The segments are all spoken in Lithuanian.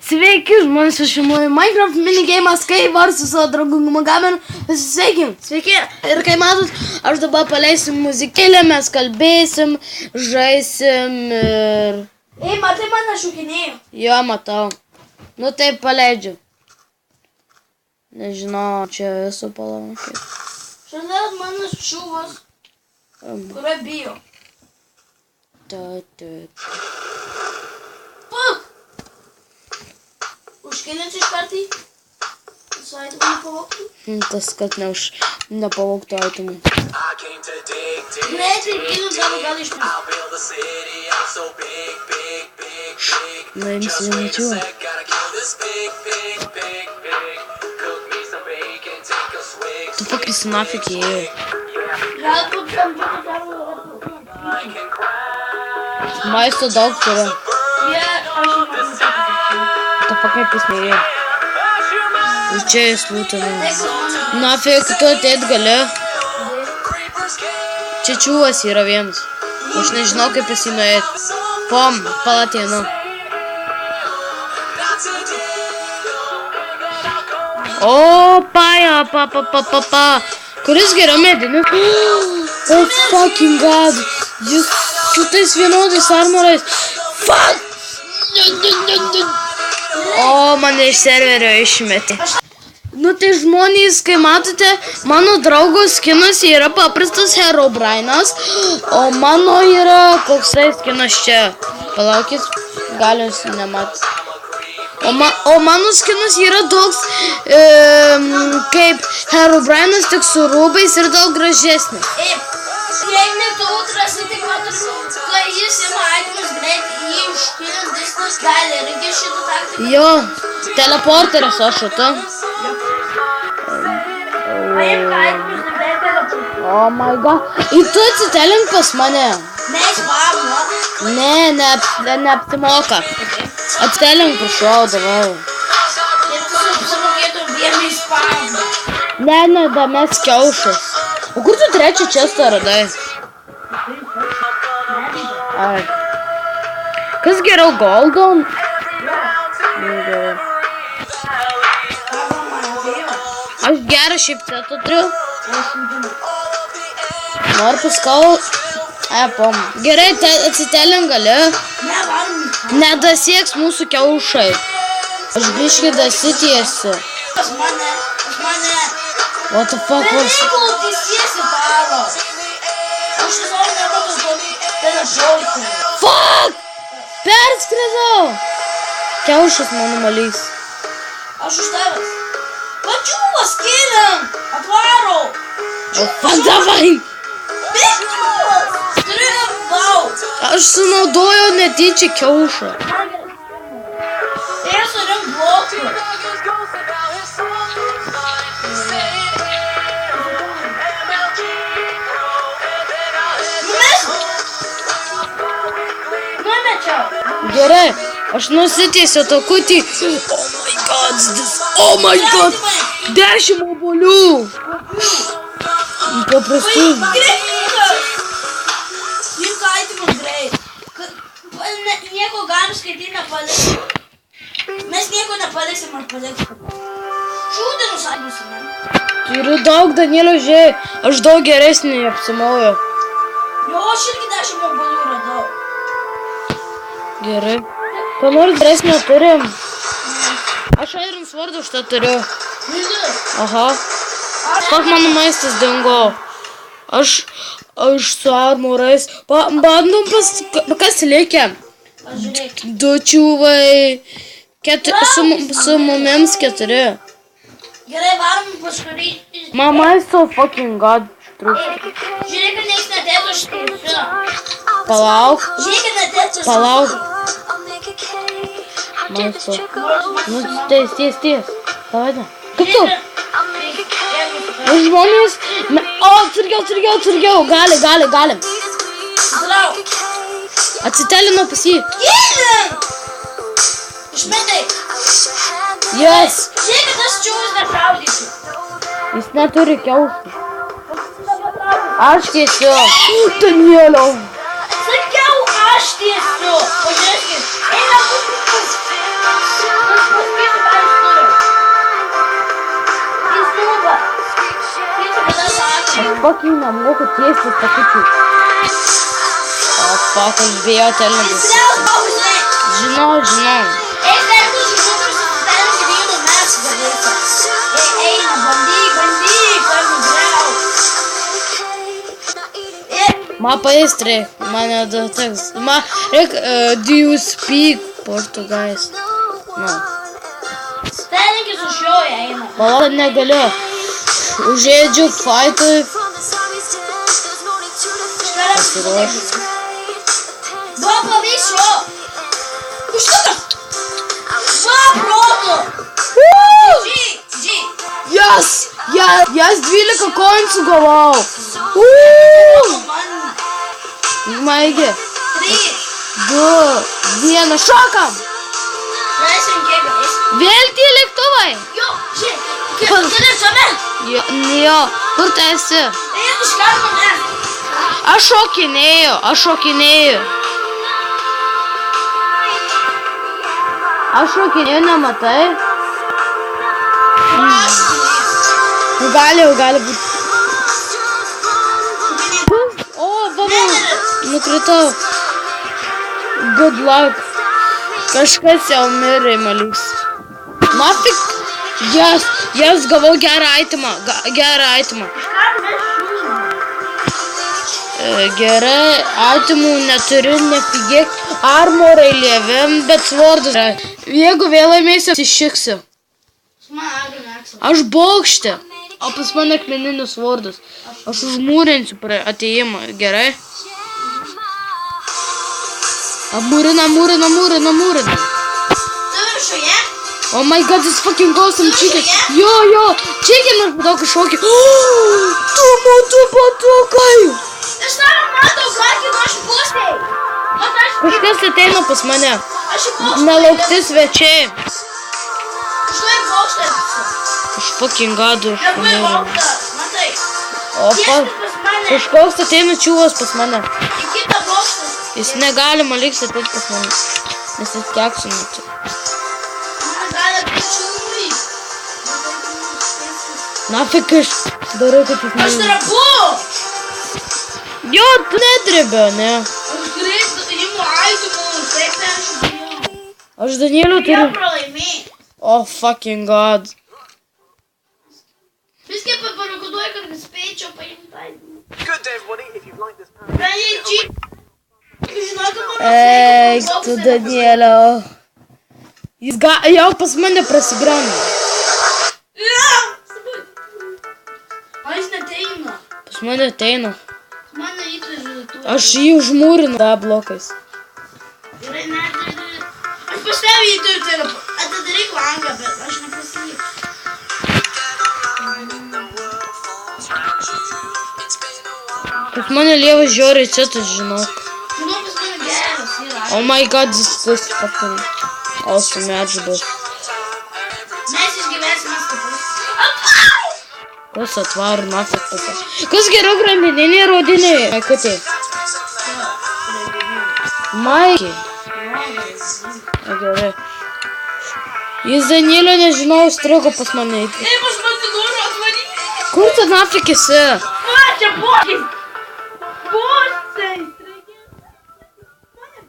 Sveiki, žmonės, aš filmuoju Minecraft minigeimas, kai var su savo draugu Gamenu. Pasisveikim. Sveiki. Ir kai matot, aš dabar paleisim muzikėlę, mes kalbėsim, žaisim ir... Ei, matai, mane šūkinėjo. Jo, matau. Nu taip paleidžiu. Nežinau, čia esu palankė. Šiandien manas čiūvas, kurio bijo. Puk! Užkilinti iš kartai? Su aitimui pavoktų? Tas, kad nepavoktų aitimui. Greitai, kilint gal išpilti. Nuimsi vienačiuo. Tu pakris nafik įėjo. Galbūt samdžiuoti dar Maisto daug turiu. Tu pakris neįėjo. Ir čia jis lūtina. Nafik, tu ateit gali. Čia čiūvas yra vienas. Aš nežinau, kaip jis įnuėt. Pom, palatėnu. O, paja, pa. Kuris geriau medinis? Oh, fucking god. Jis su tais vienodais armorais. Fuck! O, mane iš serverio išmetė. Nu tai žmonės, kai matote, mano draugo skinas yra paprastas Herobrine'as, o mano yra koksai skinas čia. Palaukit, gal jūs nemat. O mano skinas yra toks kaip Herobrine'as, tik su rūbais ir daug gražesnis. Jei ne tu atrasi, tik matau, kai jis ima aitimus greit, jį užpilęs diskus gali. Reikia šitą taktiką. Jo, teleporteris aš tu. Paimk aitimus, nebei teleporteris. Oh my god. Ir tu atsitelink pas mane. Neįspavimo. Neapsimoka. Atsitelink, prašau, davai. Ir tu sumokėtum vieną įspavimą. Ne, dames kiaušas. O kur tu trečią čestą radai? Ai. Kas geriau, Golgon? Aš gerą šiaip setą turiu. Noriu paskau. Pom. Gerai, atsitelink gali. Nedasieks mūsų kiaušai. Aš biškį dasitiesiu. Pas mane. What the fuck was... Jeigu teisiesi tavo. Aš tiesiog nematau teleporterį. Fuck! Perskridau! Kiaušas mano malys. Aš už tavęs. Pačiūvas, kiliam! Atvaro! O fuck, davai! Bičiūvas! Turiu daug! Aš sunaudojau netyčia kiaušą. Tai surink blokų. Gerai, aš nusitiesiu takutį. Oh my god! 10 obuolių! Paprastų. Greitas! Jis aitimus greit. Nieko galim skaityti nepaliksim. Mes nieko nepaliksim ar paliksim. Šūdinus aitimus, ne? Turiu daug, Danielio, žiūrėjai. Aš daug geresnį apsimauju. Jo, aš irgi 10 obuolių radau. Gerai. Ką nors geresnio turim? Aš Iron Sword už tą turiu. Aha. Pak mano maistas dingo. Aš su armorais. Bandom kas likia? Pažiūrėk. 2 čiūvai. Su mumims 4. Gerai, varom paskui. Maisto fucking god. Trūksta. Žiūrėk, kad nieks netėtų štai. Palauk. Žiūrėk, kad netėtų. Palauk. Maisto. Nu, ties. Davai. Kaip tu? Žmonės. O, atsargiau. Galim. Trauk. Atsitelino pas jį. Gilin! Išmetai. Yes. Žiūrėk, kad tas čiūvas nešaudysiu. Jis neturi kiaušų. Aš tiesiu. Danielio. Sakiau, aš tiesiu. Pažiūrėkit. Eina būtų. fucking nemoku tiesti takučių. O, fuck, aš bijau televizijos. Žinau. Eis dar tu žmogus susidarėm gyvūnų mes galėsim. Eina, bandyk, ar nugriau. Man paistrai, mane dateks. Man reik, do you speak Portugais? No. Stelinkis už jo eina. Palauk, negaliu. Užėdžiu fightui. Pasiruošiu. Buvo pavyzdžio. Užtukas. Va, proto. Yes! Jas 12 kojų sugavau. Maigi. 3. 2, 1, šokam. Leisim kiek galės. Vėl tie lėktuvai. Jo, žiūrėk. Kaip čia? Jo, kur tu esi? Eina iš karto mes. Aš šokinėju. Aš šokinėju, nematai? Gali būti. O, baba, nukritau. Good luck. Kažkas jau mirė, maliks. Nafik. Jas gavau gerą itemą. Gerai, itemų neturiu, nepigėk. Armorai lievim, bet svordas. Jeigu vėl laimėsiu, išiksiu. Aš bokšte. O pas mane akmeninis svordas. Aš užmūrinsiu prie atėjimą, gerai? Apmūrina. Tu viršuje? Oh my god, this fucking awesome chicken. Jo, chicken aš matau kažkokį. Tu patukai. Aš tavo matau, kakį aš pusėj. Kažkas ateina pas mane. Aš į bokštą. Nelaukti svečiai. Aš tu į bokštą. Aš fucking gadu. Labai bokštą, matai. O kažkoks ateina čiūvas pas mane. Į kitą bokštą. Jis negalima liks ateiti pas mane. Nes jis keksų metu. Man gali pičiūrį. Nafik aš darau, kad jis Aš drabu. Jo, tu nedrebė, ne? Aš greitai imu aitumų, taip aš bijau. Aš Danieliu Jau turiu. pralaimėjai. Oh fucking god. Viskai paparokoduoju, kad spėčiau paimti aitumų. Good day, everybody. If you like this pound, Praneščiai. Žinokit, man Eik, tu Danielio. Jis jau pas mane prasigrano. O jis neteina. Pas mane ateina. Mane įtvežė tu. Aš jį užmūrinu da blokais. Gerai, ne. Aš pas tavį įtvežė. Atidaryk langą, bet aš nepasilyk. Pas mane lievas žiauriai citas, žinok. Žinau, pas mane geras yra. Oh my god, this fucking awesome match bus. Mes išgyvesime skapus. Kas atvaro nafik pasą. Kas geriau grandininiai rodiniai, Maikutai? Maikį. Gerai. Jis Danielio nežinau, strigo pas mane. Taip, aš pati noriu atvaryti. Kur tu nafik esi? Va, čia bokis. Bosai.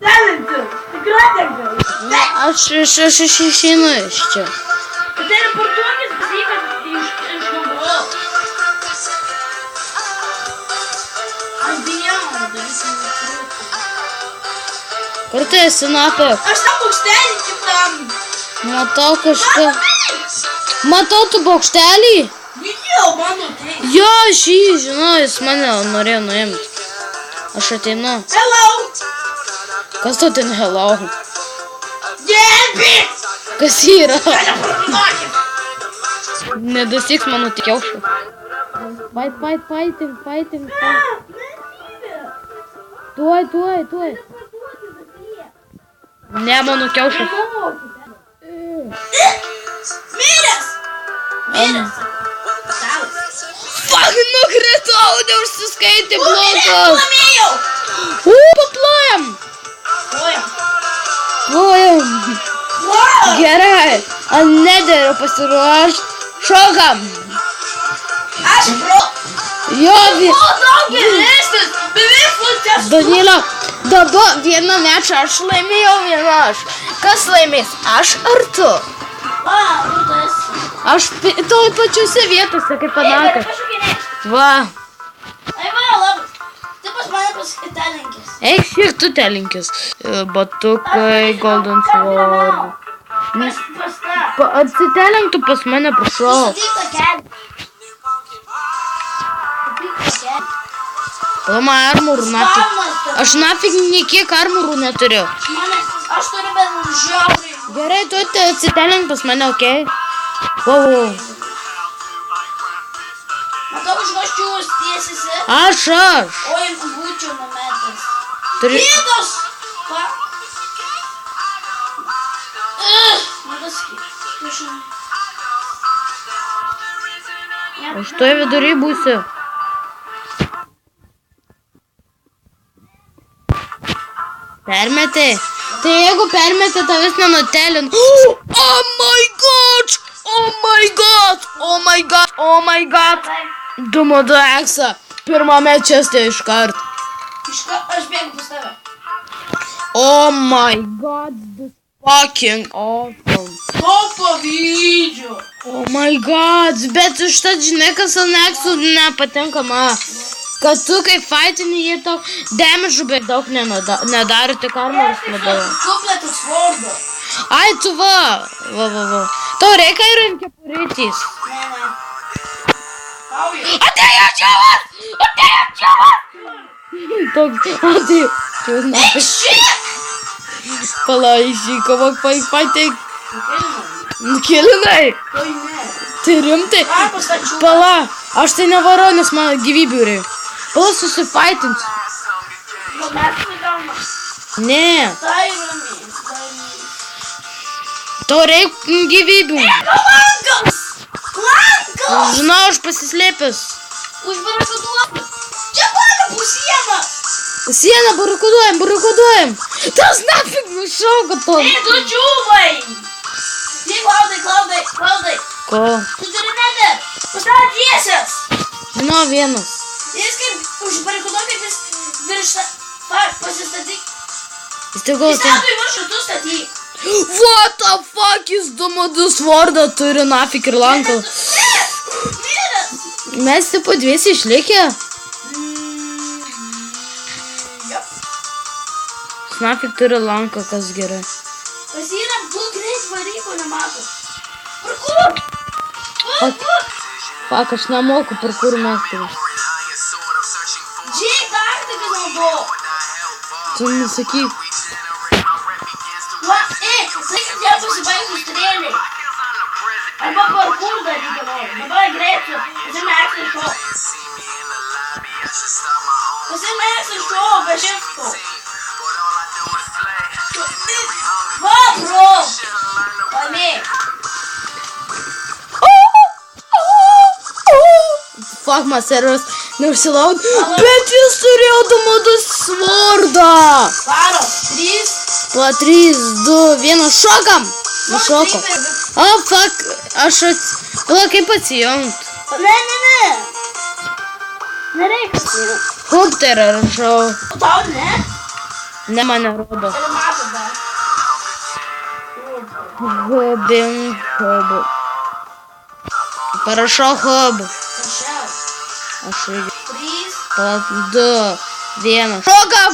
Talentų. Tikrai tegau. Aš išeinu iš čia. Teleportuokis dalykas iš žmogaus. Aš bijau daryti. Kur tu esi nafik? Aš tam bokštelį kitam. Matau kažką. Matau tu bokštelį? Bijau, mano tai. Jo, aš jį žinau, jis mane norėjo nuimti. Aš ateinu. Hello. Kas tu ten hello? Gelbėk. Kas yra? Teleportuokis. Nedasiks mano tikiaušų. Fighting. Tuoj. Ne, mano kiaušų. Miręs. Fuck, nukritau, neužsiskaitė blokas. Laimėjau. Paplojam. Plojam. Gerai. Ant nederio pasiruoš. Šokam. Aš pro. Jo, O, daug geresnis. Beveik pusės. Danilė, dabar vieną mečą aš laimėjau, vieną aš. Kas laimės, aš ar tu? Va, kur tu esi? Aš toj pačiuose vietose, kaip panakas. Va. Ai, va, labai. Tu pas mane pasitelinkis. Eik šiek tu telinkis. Batukai, golden sword. Pas tą. Atsitelink tu pas mane, prašau. Sutik tą kelią. Sutik tą kelią. Palama armorų nafig. Spaunas tu. Aš nafig niekiek armorų neturiu. Aš turiu bet žiauriai. Gerai, tu atsitelink pas mane, okei? Wow. Matau, išvažiuos tiesiasi. Aš. Oi, būčiau numetęs. Turi... Kitos! Va. Aš toj vidury būsiu. Permetė. Tai jeigu permetė, tavęs nenutelin. Oh my god! Oh my god! Oh my god! Oh my god! 2-2 eksą. Pirmame česte iškart. Aš bėgu pas tave. Oh my god, this fucking awesome. To pavydžiu. Oh my god, bet užtat žinai, kas Aneksų nepatinka man. Kad tu kaip fightini, jie tau damage'ų beveik daug nedaro, tik armoras labiau. Kupletas vardo. Ai, tu va. Tau reikia ir ant kepurytys. Ne. Auja. Atėjo čiavas! Atėjo čiavas! Toks, atėjo. Ei, shit! Palaišy, kovok pateik. Kilinai. Kilinai. Oi, ne. Tai rimtai. Ką pastačiau? Pala, aš tai nevarau, nes man gyvybių reikia. Pala, susifaitinsiu. Gal mes negalime. Ne, Tai ramiai. tau reikia gyvybių. Lankas! Lankas! Žinau, aš pasislėpęs. Užbarakaduoju. Čia mano pusieną. Sieną barakaduojam. Tas nafig nušauko to. Ei, tu čiūvai. Ei, Klaudai. Ko? Tu turi netę. Pas tave tiesias. Žinau, vienas. Jis kaip užbarakaduoja, kaip jis virš pasistatyk. Jis tik gal Jis tai... statų į viršų, tu statyk. What the fuck, jis 2-2 svordą turi nafig ir lanką. Vyras. Mes tipo dviesi išlikę. Jop. Nafig turi lanką, kas gerai. Pas jį yra du greit varyko nemato. Parkur. Fuck, aš nemoku per kur mesti. Džiai, taktikas nebuvo. Tu nesakyk. Va, ei, tai kad jie pasibaigus strėliai. Arba parkur daryti nori. Dabar greičiu. Pasimėgsi iš to. Pasimėgsi iš to, be šifto. Va, bro. Laimėk. Fuck, man servas neužsilaud. Bet jis turėjo 2-2 svordą. Varo. 3. Pa 3, 2, 1, šokam. Nušoko. O, fuck, Pala, kaip atsijungt? Ne. Nereikia. Hupterą rašau. Tau ne? Ne, man nerodo. Ir mato dar. Hub. Parašau hub. Prašiau. Aš irgi. 3. Pala, 2, 1. Šokam.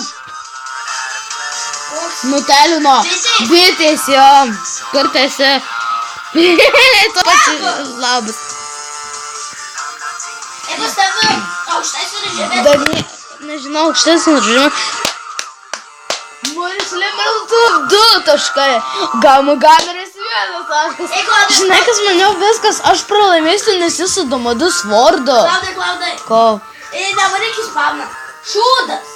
Koks? Nutelino. Bitės jo. Kartėse. Tuo pačiu labas. Ei, pas tave aukštesnį režimą. Dar nežinau, aukštesnį režimą. Manis level 2 taškai. Gameris 1 taškas. Ei, Klaudai. Žinai, kas maniau viskas, aš pralaimėsiu, nes jis su 2-2 svordu. Klaudai. Ko? Ei, nevaryk į spavną. Šūdas.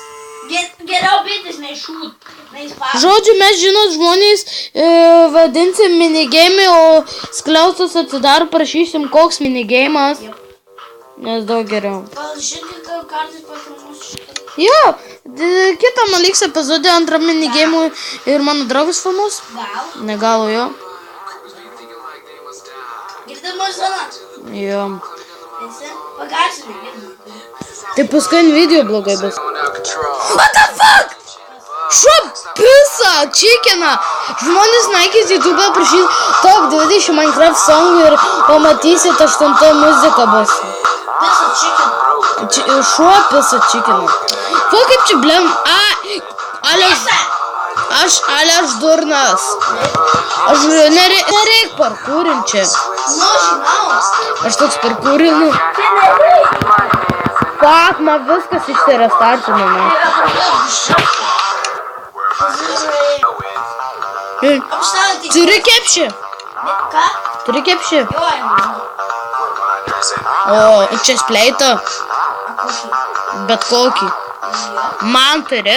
Geriau bitės nei šūd. Nei spavną. Žodžiu, mes žinot, žmonės vadinsim minigeimį, o skliaustus atsidaro, prašysim koks minigeimas. Nes daug geriau. Gal šiandien kartais pasirūmus šitą. Jo, kitą man liks epizodė antram minigeimui ir mano draugas filmus. Gal. Negalo jo. Girdim mūsų zoną. Jo. Esi? Pagarsinai, girdim. Tai paskui video blogai bus. What the fuck? Šuo pisa, čikina. Žmonės naikės YouTube prašys top 20 Minecraft songų ir pamatysit 8 muzika bus. Pisa chicken. Šuo pisa čikina. Fuck, kaip čia blem. Aš durnas. Aš nereik parkūrin čia. Nu, žinau. Aš toks parkūrinu. Tai nereik. Fuck, man viskas išsirestartino, man. Apštautį. Turi kepšį? Ką? Turi kepšį? Jo, O, čia spleito? Bet kokį. Man turi?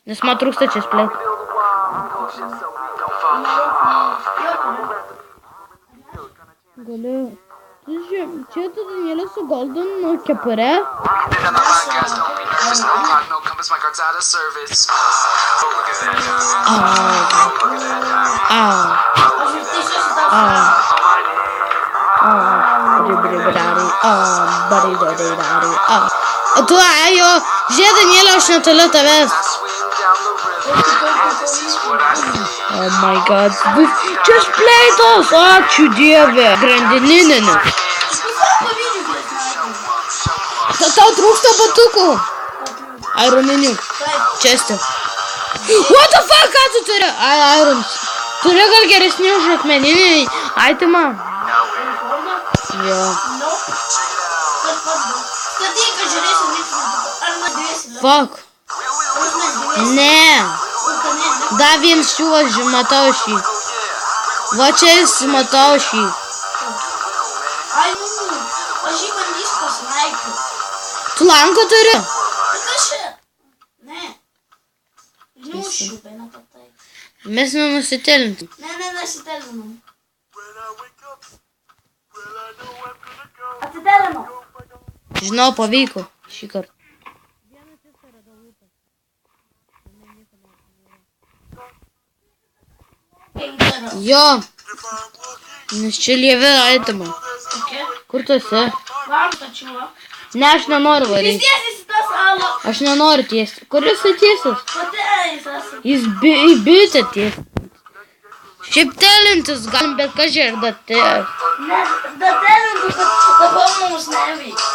Nes man trūksta čia spleito. Galiu. Čia tu Danielė su Golden kepure. Tu ajo, žiūrėk Danielė, aš netoliu tavęs. Oh my god, čia spleitos, ačiū Dieve, grandinininis. Tau trūksta batukų. Ironinių. Česti. What the fuck, ką tu turi? Irons. Turi gal geresnį už akmeninį itemą? Jo. Statyk, kad žiūrėsiu veiksmą. Ar man dviesi? Fuck. Ne. Da vienas čiūvas, matau šį. Va čia jis matau šį. Ai, aš jį bandysiu pasnaipti. Tu lanką turi? Kas čia? Ne. Gniušiu, beina patai. Mes nenusitelinti. Ne, nesitelinam. Atitelinam. Žinau, pavyko šį kartą. Jo. Nes čia lievė itemą. Kokia? Kur tu esi? Varom tačiuo. Ne, aš nenoriu Jis varyti. tiesis į tą salą. Aš nenoriu tiesti. Kur jis tiesis? Pateis esu. Jis į bitę tiesi. Šiaip telintis galim, bet ką čia ir datės. Nes datelintų, kad dabar mums neveikia.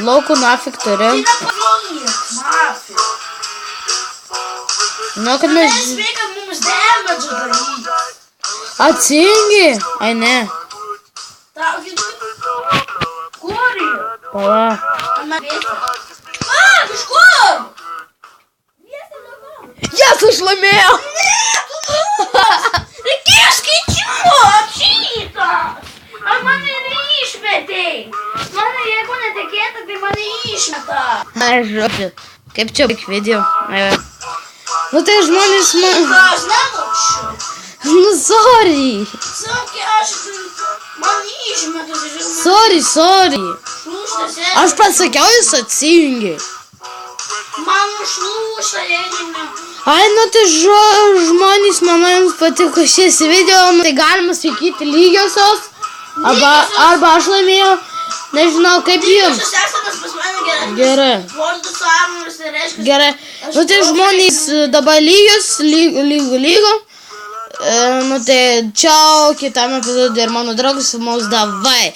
Blokų nafik turi. Tai nepavyks, mafija. Nu, kad mes... Nesveikia mums damage daryti. Atsingi. Ai, ne. Tau kaip... Kur jį? Pala. Ame vėsi. Kažkur! Vėsi dabar. Jas, aš laimėjau. Ne, tu dumas! Reikėjo skaičiuot šitą! Ar mane ir išmetei? Mane, jeigu netikėta, tai mane išmeta. Ai, žodžiu. Kaip čia baig video? Nu tai žmonės man... Aš nenukščiu. Nu, sorry. Sakė, aš... Man išmeta, Sorry. Šlūštas, Aš pasakiau, jis atsijungė. Man užlūšta, jeigu ne... Ai, nu tai žmonės, manau, jums patiko šis video, nu, tai galima sakyti lygiosios, arba aš laimėjau, nežinau, kaip jums. Lygiosios esamas pas mane Gerai. Vordų sąmonės, tai reiškia... Gerai, nu tai žmonės dabar lygios, lygo. Nu tai, čiau, kitame epizode ir mano draugas, mums davai.